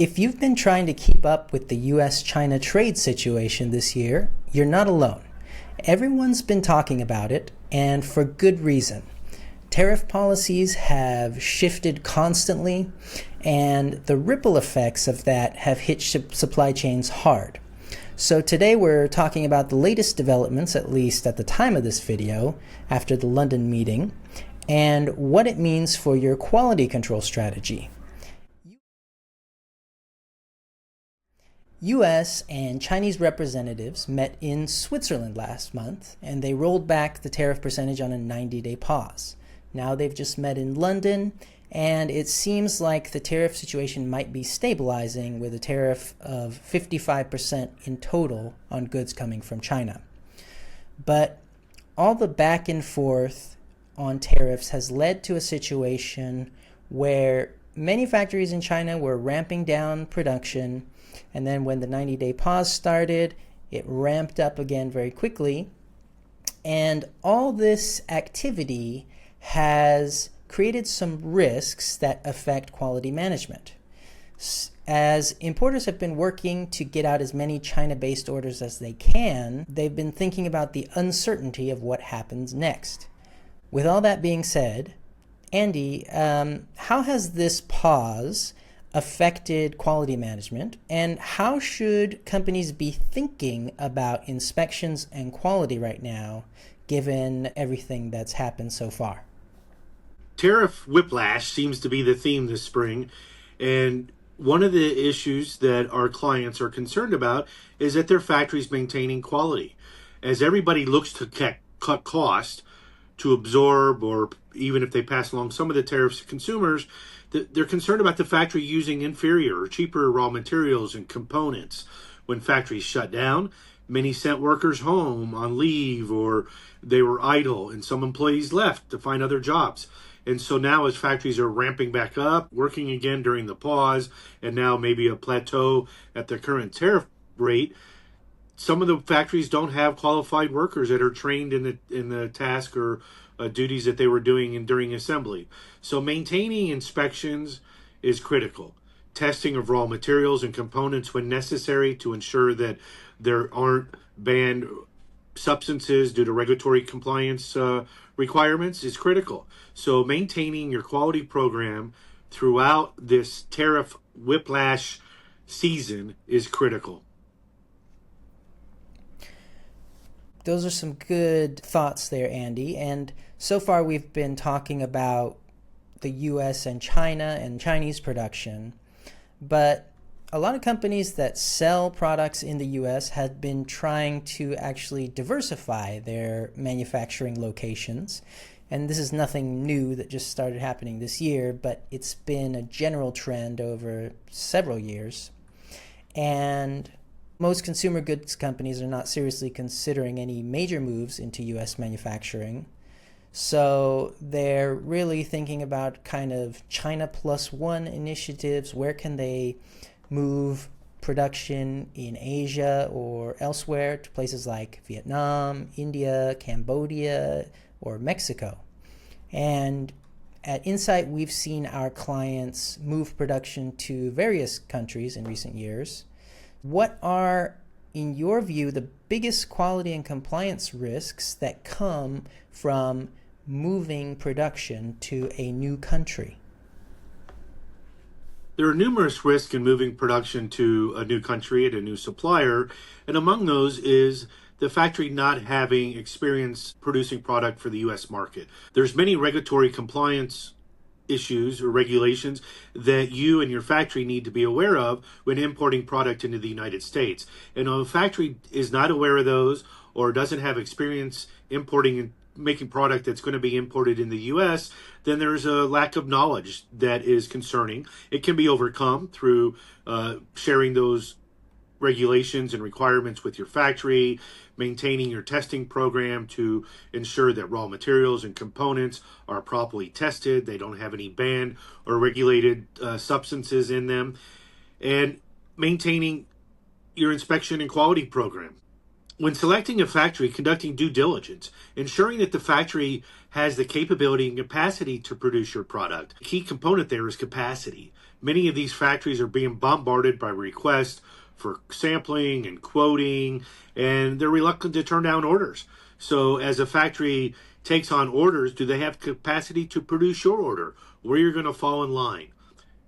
If you've been trying to keep up with the U.S. China trade situation this year, you're not alone. Everyone's been talking about it, and for good reason. Tariff policies have shifted constantly, and the ripple effects of that have hit supply chains hard. So today we're talking about the latest developments, at least at the time of this video, after the London meeting, and what it means for your quality control strategy. U.S. and Chinese representatives met in Switzerland last month, and they rolled back the tariff percentage on a 90-day pause. Now they've just met in London, and it seems like the tariff situation might be stabilizing with a tariff of 55% in total on goods coming from China. But all the back and forth on tariffs has led to a situation where many factories in China were ramping down production, and then when the 90-day pause started, it ramped up again very quickly. And all this activity has created some risks that affect quality management. As importers have been working to get out as many China-based orders as they can, they've been thinking about the uncertainty of what happens next. With all that being said, Andy, how has this pause affected quality management, and how should companies be thinking about inspections and quality right now, given everything that's happened so far? Tariff whiplash seems to be the theme this spring, and one of the issues that our clients are concerned about is that their factories maintaining quality. As everybody looks to cut cost to absorb, or even if they pass along some of the tariffs to consumers, they're concerned about the factory using inferior or cheaper raw materials and components. When factories shut down, many sent workers home on leave, or they were idle, and some employees left to find other jobs. And so now as factories are ramping back up, working again during the pause, and now maybe a plateau at the current tariff rate, some of the factories don't have qualified workers that are trained in the task or duties that they were doing during assembly. So maintaining inspections is critical. Testing of raw materials and components when necessary to ensure that there aren't banned substances due to regulatory compliance requirements is critical. So maintaining your quality program throughout this tariff whiplash season is critical. Those are some good thoughts there, Andy. And so far we've been talking about the U.S. and China and Chinese production. But a lot of companies that sell products in the U.S. have been trying to actually diversify their manufacturing locations. And this is nothing new that just started happening this year, but it's been a general trend over several years. And most consumer goods companies are not seriously considering any major moves into U.S. manufacturing. So they're really thinking about kind of China plus one initiatives. Where can they move production in Asia or elsewhere to places like Vietnam, India, Cambodia, or Mexico? And at Insight, we've seen our clients move production to various countries in recent years. What are, in your view, the biggest quality and compliance risks that come from moving production to a new country? There are numerous risks in moving production to a new country and a new supplier, and among those is the factory not having experience producing product for the U.S. market. There's many regulatory compliance issues or regulations that you and your factory need to be aware of when importing product into the United States. And if a factory is not aware of those or doesn't have experience importing and making product that's going to be imported in the U.S., then there's a lack of knowledge that is concerning. It can be overcome through sharing those regulations and requirements with your factory, maintaining your testing program to ensure that raw materials and components are properly tested, they don't have any banned or regulated substances in them, and maintaining your inspection and quality program. When selecting a factory, conducting due diligence, ensuring that the factory has the capability and capacity to produce your product. A key component there is capacity. Many of these factories are being bombarded by requests for sampling and quoting, and they're reluctant to turn down orders. So as a factory takes on orders, do they have capacity to produce your order? Where you're going to fall in line?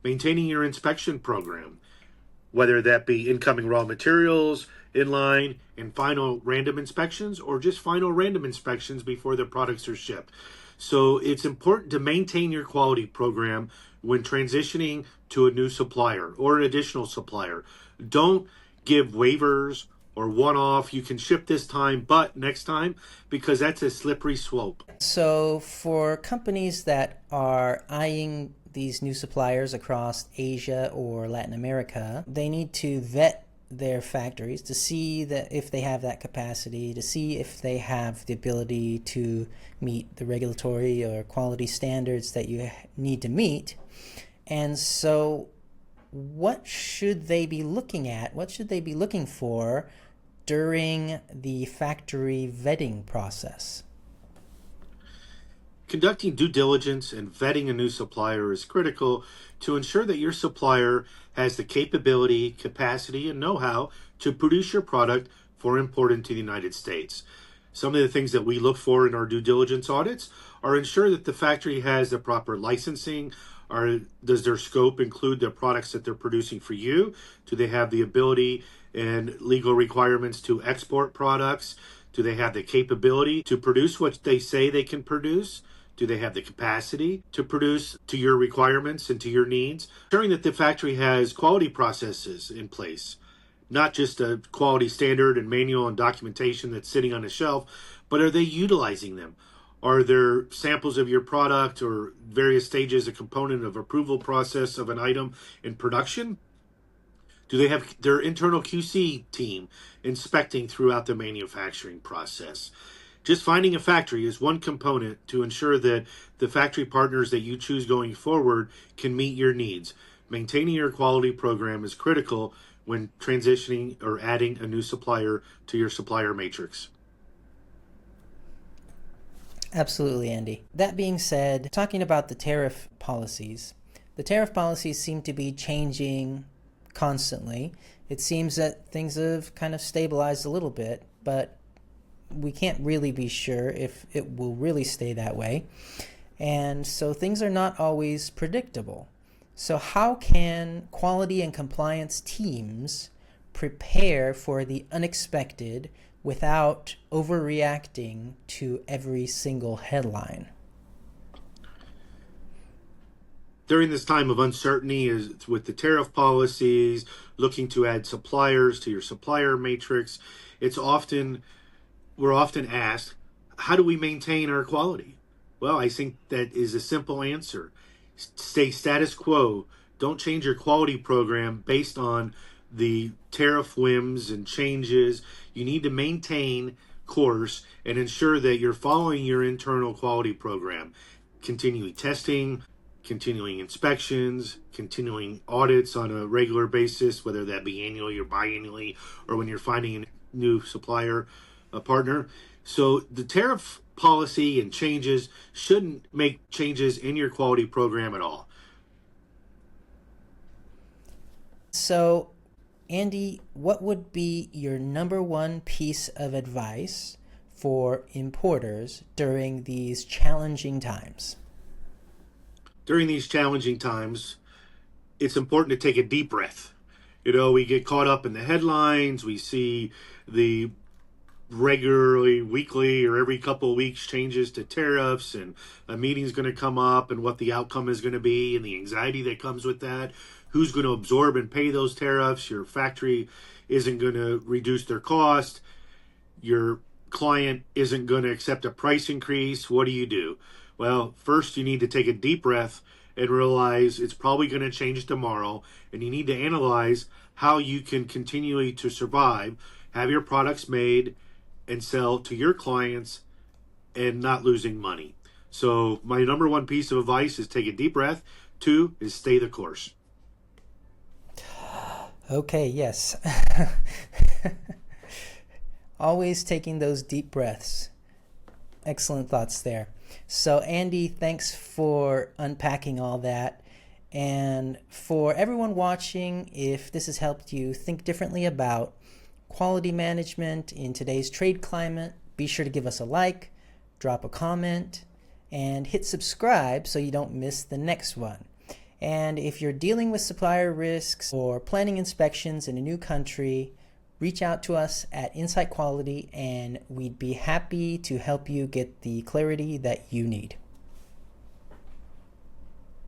Maintaining your inspection program, whether that be incoming raw materials, inline, and final random inspections, or just final random inspections before the products are shipped. So it's important to maintain your quality program when transitioning to a new supplier or an additional supplier. Don't give waivers or one-off, you can ship this time, but next time, because that's a slippery slope. So for companies that are eyeing these new suppliers across Asia or Latin America, they need to vet their factories to see that if they have that capacity, to see if they have the ability to meet the regulatory or quality standards that you need to meet. And so what should they be looking at? What should they be looking for during the factory vetting process? Conducting due diligence and vetting a new supplier is critical to ensure that your supplier has the capability, capacity, and know-how to produce your product for import into the United States. Some of the things that we look for in our due diligence audits are ensure that the factory has the proper licensing. Or does their scope include the products that they're producing for you? Do they have the ability and legal requirements to export products? Do they have the capability to produce what they say they can produce? Do they have the capacity to produce to your requirements and to your needs? Ensuring that the factory has quality processes in place, not just a quality standard and manual and documentation that's sitting on a shelf, but are they utilizing them? Are there samples of your product or various stages, a component of approval process of an item in production? Do they have their internal QC team inspecting throughout the manufacturing process? Just finding a factory is one component to ensure that the factory partners that you choose going forward can meet your needs. Maintaining your quality program is critical when transitioning or adding a new supplier to your supplier matrix. Absolutely, Andy. That being said, talking about the tariff policies seem to be changing constantly. It seems that things have kind of stabilized a little bit, but we can't really be sure if it will really stay that way. And so things are not always predictable. So how can quality and compliance teams prepare for the unexpected without overreacting to every single headline? During this time of uncertainty, is with the tariff policies, looking to add suppliers to your supplier matrix, we're often asked, how do we maintain our quality? Well, I think that is a simple answer. Stay status quo. Don't change your quality program based on the tariff whims and changes. You need to maintain course and ensure that you're following your internal quality program. Continuing testing, continuing inspections, continuing audits on a regular basis, whether that be annually or biannually, or when you're finding a new supplier, a partner. So the tariff policy and changes shouldn't make changes in your quality program at all. So, Andy, what would be your number one piece of advice for importers during these challenging times? During these challenging times, it's important to take a deep breath. We get caught up in the headlines. We see the regularly, weekly, or every couple of weeks changes to tariffs, and a meeting's going to come up and what the outcome is going to be and the anxiety that comes with that. Who's going to absorb and pay those tariffs? Your factory isn't going to reduce their cost. Your client isn't going to accept a price increase. What do you do? Well, first you need to take a deep breath and realize it's probably going to change tomorrow, and you need to analyze how you can continually to survive, have your products made and sell to your clients and not losing money. So my number one piece of advice is take a deep breath. 2 is stay the course. Okay, yes. Always taking those deep breaths. Excellent thoughts there. So Andy, thanks for unpacking all that. And for everyone watching, if this has helped you think differently about quality management in today's trade climate, be sure to give us a like, drop a comment, and hit subscribe so you don't miss the next one. And if you're dealing with supplier risks or planning inspections in a new country, reach out to us at Insight Quality and we'd be happy to help you get the clarity that you need.